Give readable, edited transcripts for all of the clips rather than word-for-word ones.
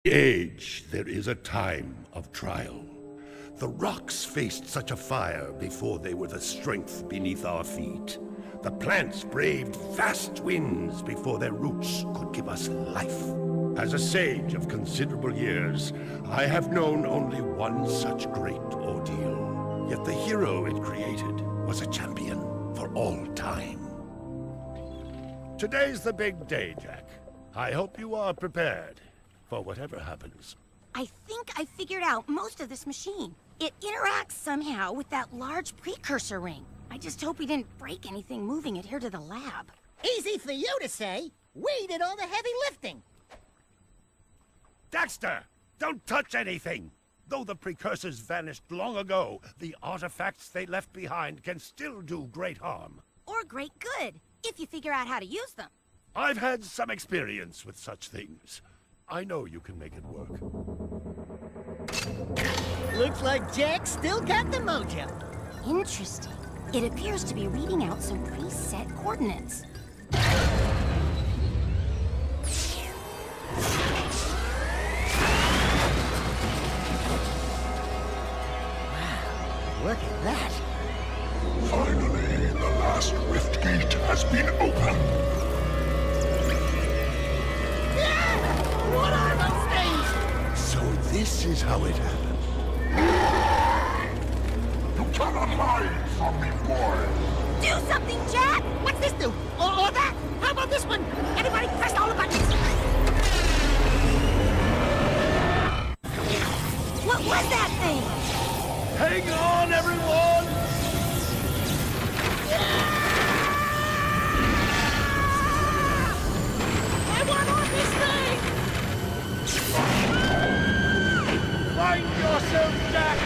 Age, there is a time of trial. The rocks faced such a fire before they were the strength beneath our feet. The plants braved vast winds before their roots could give us life. As a sage of considerable years, I have known only one such great ordeal. Yet the hero it created was a champion for all time. Today's the big day, Jak. I hope you are prepared for whatever happens. I think I figured out most of this machine. It interacts somehow with that large precursor ring. I just hope we didn't break anything moving it here to the lab. Easy for you to say. We did all the heavy lifting. Daxter! Don't touch anything! Though the precursors vanished long ago, the artifacts they left behind can still do great harm. Or great good, if you figure out how to use them. I've had some experience with such things. I know you can make it work. Looks like Jak still got the mojo. Interesting. It appears to be reading out some preset coordinates. Look at that. Finally, the last rift gate has been opened. What are those things? So this is how it happened. You cannot hide from me, boy. Do something, Jak! What's this do? Or that? How about this one? Everybody press all the buttons. What was that thing? Hang on, everyone! I want on this thing! Find yourself, Jak!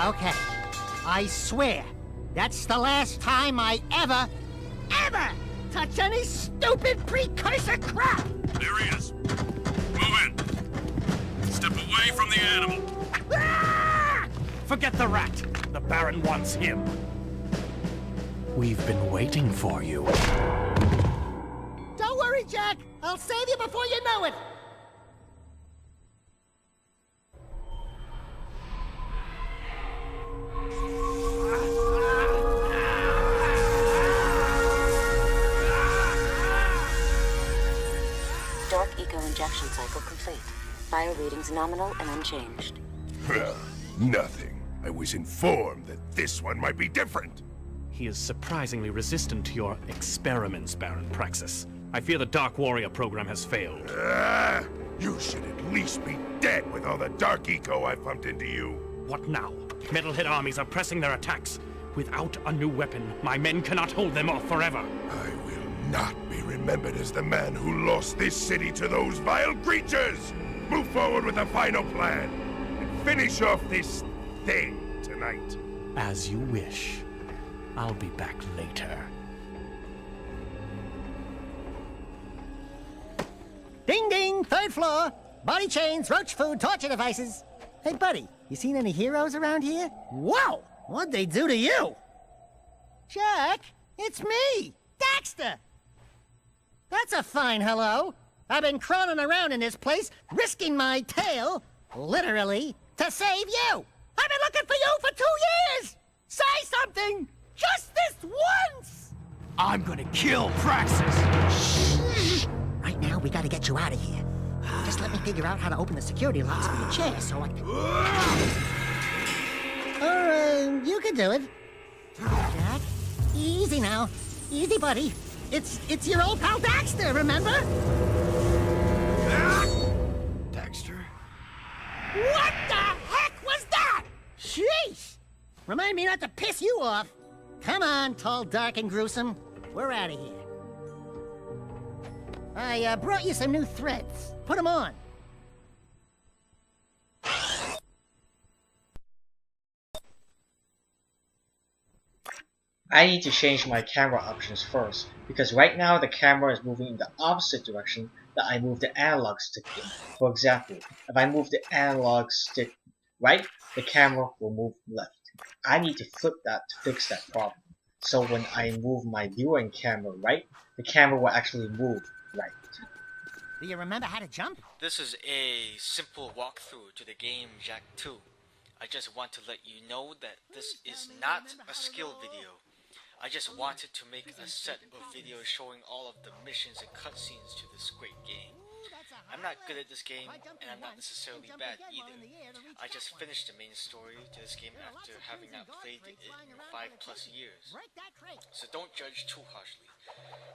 Okay, I swear, that's the last time I ever touch any stupid precursor crap! There he is. Move in. Step away from the animal. Ah! Forget the rat. The Baron wants him. We've been waiting for you. Don't worry, Jak. I'll save you before you know it. Dark eco-injection cycle complete. Bio readings nominal and unchanged. Well, nothing. I was informed that this one might be different. He is surprisingly resistant to your experiments, Baron Praxis. I fear the Dark Warrior program has failed. You should at least be dead with all the dark eco I pumped into you. What now? Metalhead armies are pressing their attacks. Without a new weapon, my men cannot hold them off forever. I will not be remembered as the man who lost this city to those vile creatures! Move forward with the final plan, and finish off this thing tonight. As you wish. I'll be back later. Ding ding, third floor. Body chains, roach food, torture devices. Hey buddy, you seen any heroes around here? Whoa! What'd they do to you? Jak, it's me, Daxter. That's a fine hello. I've been crawling around in this place, risking my tail, literally, to save you. I've been looking for you for 2 years. Say something, just this once. I'm gonna kill Praxis! Shh. Right now, we gotta get you out of here. Just let me figure out how to open the security locks for your chair so I can... Or, you can do it. Jak, easy now. Easy, buddy. It's your old pal Daxter, remember? Daxter? What the heck was that? Sheesh! Remind me not to piss you off. Come on, tall, dark, and gruesome. We're out of here. I brought you some new threads. Put them on. I need to change my camera options first, because right now the camera is moving in the opposite direction that I move the analog stick in. For example, if I move the analog stick right, the camera will move left. I need to flip that to fix that problem. So when I move my viewing camera right, the camera will actually move right. Do you remember how to jump? This is a simple walkthrough to the game Jak II. I just want to let you know that this is not a skill video. I just wanted to make a set of videos showing all of the missions and cutscenes to this great game. I'm not good at this game, and I'm not necessarily bad either. I just finished the main story to this game after having not played it in 5+ years. So don't judge too harshly.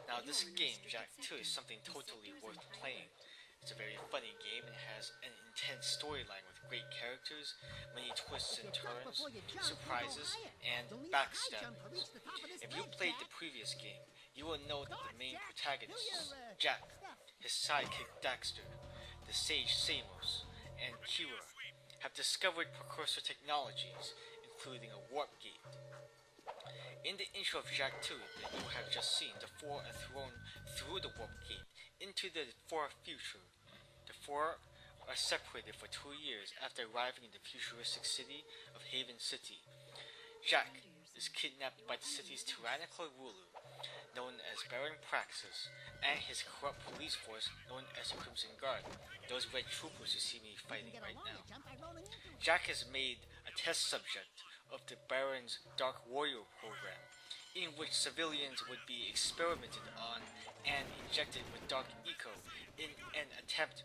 Now this game, Jak II, is something totally worth playing. It's a very funny game and has an intense storyline with great characters, many twists and turns, surprises, and backstabbings. If you played the previous game, you will know that the main protagonists, Jak, his sidekick Daxter, the sage Samos, and Keira, have discovered Precursor technologies, including a warp gate. In the intro of Jak II that you have just seen, the four are thrown through the warp gate into the far future. The four are separated for 2 years after arriving in the futuristic city of Haven City. Jak is kidnapped by the city's tyrannical ruler, known as Baron Praxis, and his corrupt police force known as the Krimzon Guard, those red troopers you see me fighting right now. Jak is made a test subject of the Baron's Dark Warrior program, in which civilians would be experimented on and injected with dark eco in an attempt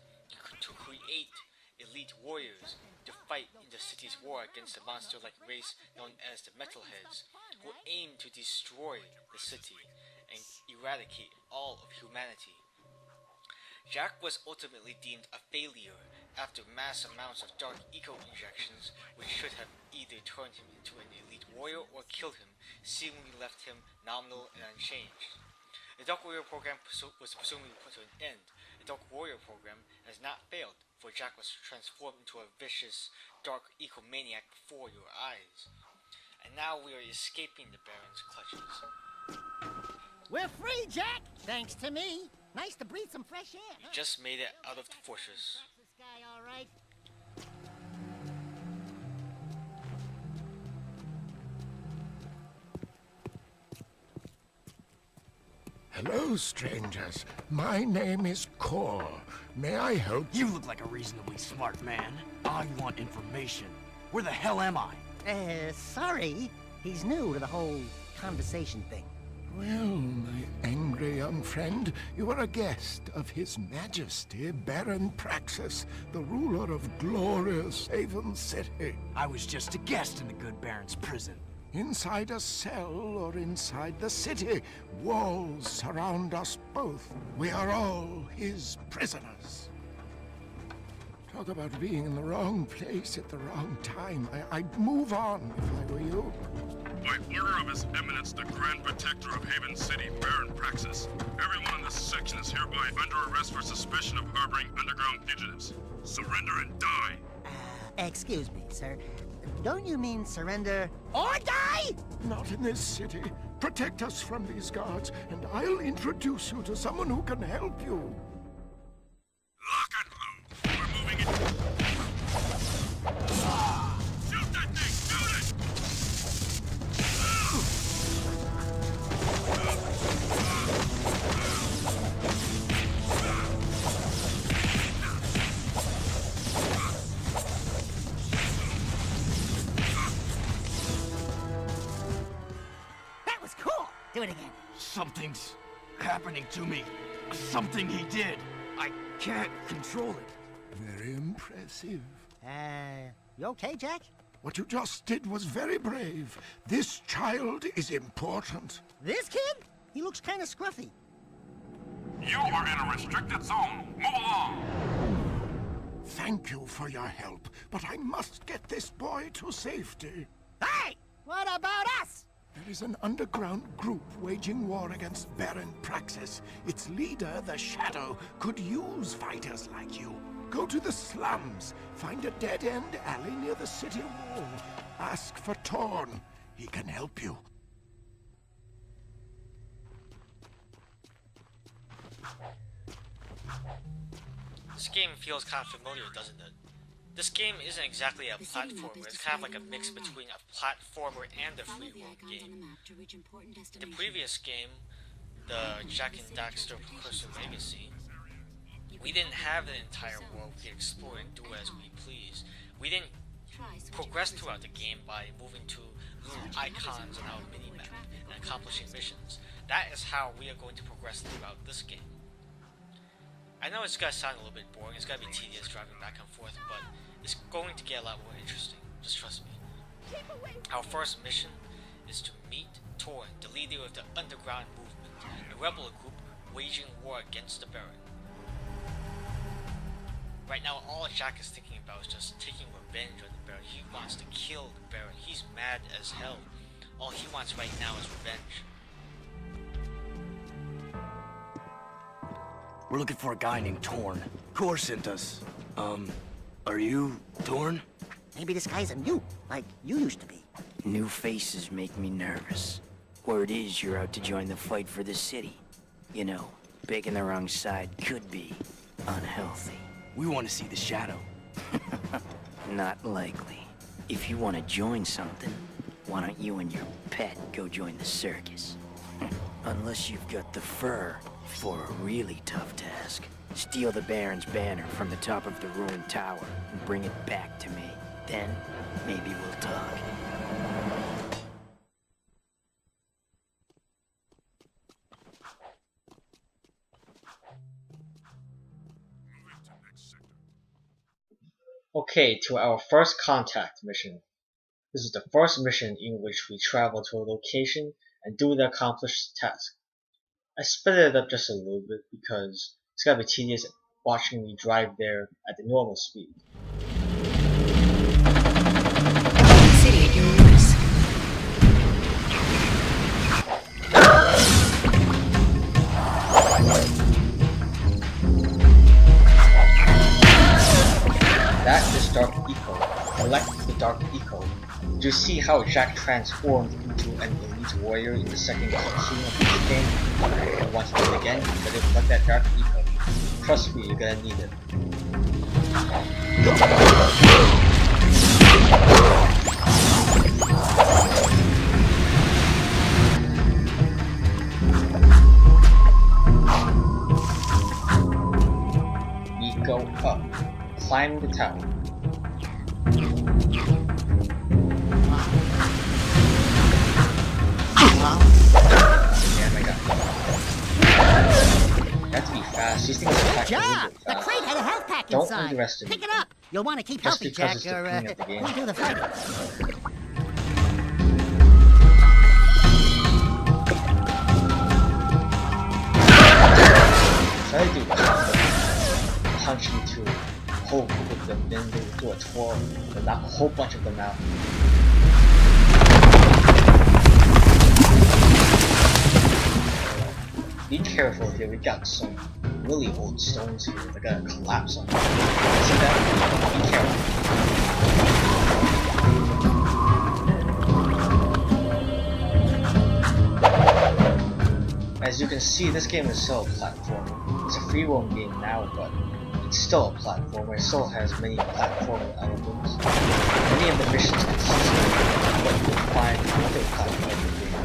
to create elite warriors to fight in the city's war against the monster-like race known as the Metalheads, who aim to destroy the city and eradicate all of humanity. Jak was ultimately deemed a failure after mass amounts of dark eco injections, which should have either turned him into an elite warrior or killed him, seemingly left him nominal and unchanged. The Dark Warrior program was presumably put to an end. The Dark Warrior program has not failed, for Jak was transformed into a vicious, dark eco-maniac before your eyes. And now we are escaping the Baron's clutches. We're free, Jak! Thanks to me. Nice to breathe some fresh air. We just made it out of the fortress. This guy all right? Hello, strangers. My name is Kor. May I help? You look like a reasonably smart man. I want information. Where the hell am I? Sorry. He's new to the whole conversation thing. Well, my angry young friend, you are a guest of His Majesty Baron Praxis, the ruler of glorious Haven City. I was just a guest in the good Baron's prison. Inside a cell or inside the city, walls surround us both. We are all his prisoners. Talk about being in the wrong place at the wrong time. I'd move on if I were you. By order of His Eminence, the Grand Protector of Haven City, Baron Praxis, everyone in this section is hereby under arrest for suspicion of harboring underground fugitives. Surrender and die! Excuse me, sir. Don't you mean surrender or die? Not in this city. Protect us from these guards, and I'll introduce you to someone who can help you. Lock and load! We're moving in. Shoot that thing! Shoot it! That was cool. Do it again. Something's happening to me. Something he did. I can't control it. Very impressive. You okay, Jak? What you just did was very brave. This child is important. This kid? He looks kind of scruffy. You are in a restricted zone. Move along! Thank you for your help, but I must get this boy to safety. Hey! What about us? There is an underground group waging war against Baron Praxis. Its leader, the Shadow, could use fighters like you. Go to the slums, find a dead-end alley near the city wall. Ask for Torn. He can help you. This game feels kind of familiar, doesn't it? This game isn't exactly a platformer, it's kind of like a mix between a platformer and a free roam game. In the previous game, the Jak and Daxter Precusor Legacy, we didn't have an entire world we could explore and do as we please. We didn't progress throughout the game by moving to little icons on our minimap and accomplishing missions. That is how we are going to progress throughout this game. I know it's gonna sound a little bit boring, it's gonna be tedious driving back and forth, but it's going to get a lot more interesting, just trust me. Our first mission is to meet Torn, the leader of the underground movement, a rebel group waging war against the Baron. Right now, all Jak is thinking about is just taking revenge on the Baron. He wants to kill the Baron. He's mad as hell. All he wants right now is revenge. We're looking for a guy named Torn. Kor sent us. Are you Torn? Maybe this guy's a mute, like you used to be. New faces make me nervous. Word is you're out to join the fight for the city. You know, picking the wrong side could be unhealthy. We want to see the shadow. Not likely. If you want to join something, why don't you and your pet go join the circus? Unless you've got the fur for a really tough task. Steal the Baron's banner from the top of the ruined tower and bring it back to me. Then, maybe we'll talk. Okay, to our first contact mission. This is the first mission in which we travel to a location and do the accomplished task. I sped it up just a little bit because it's gotta be tedious watching me drive there at the normal speed. City at your risk. That is Dark Eco. Elect the Dark Eco. Did you see how Jak transformed into an elite warrior in the second cutscene of this game? I want to do it again, but elect that Dark Eco. Trust me, you're gonna need it. We go up. Climb the tower. Damn, I got it. You have to be fast. These things attack a little Jak! bit The fast. crate had a health pack Don't inside. underestimate Pick it it. up. You'll want to keep Just healthy, because Jak, it's the or beginning of the game. we'll do the fighting. Try to do punch into a whole group of them, then they will do a twirl and knock a whole bunch of them out. Be careful here, we got some really old stones here. They're gonna collapse on you. See that? Be careful. As you can see, this game is still a platformer. It's a free roam game now, but it's still a platformer. It still has many platforming elements. Many of the missions consist of what you will find in other platforming games.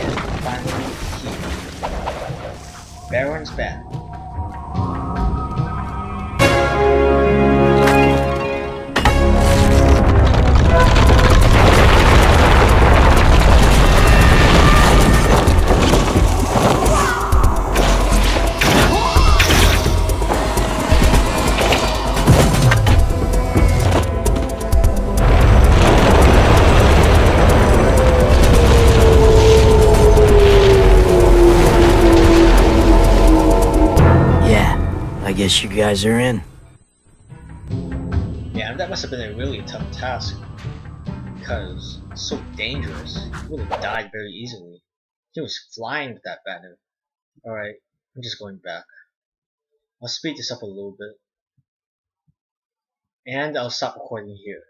And finally, here. Baron's Banner. I guess you guys are in. Yeah, that must have been a really tough task. Because it's so dangerous. He would have died very easily. He was flying with that banner. Alright, I'm just going back. I'll speed this up a little bit. And I'll stop recording here.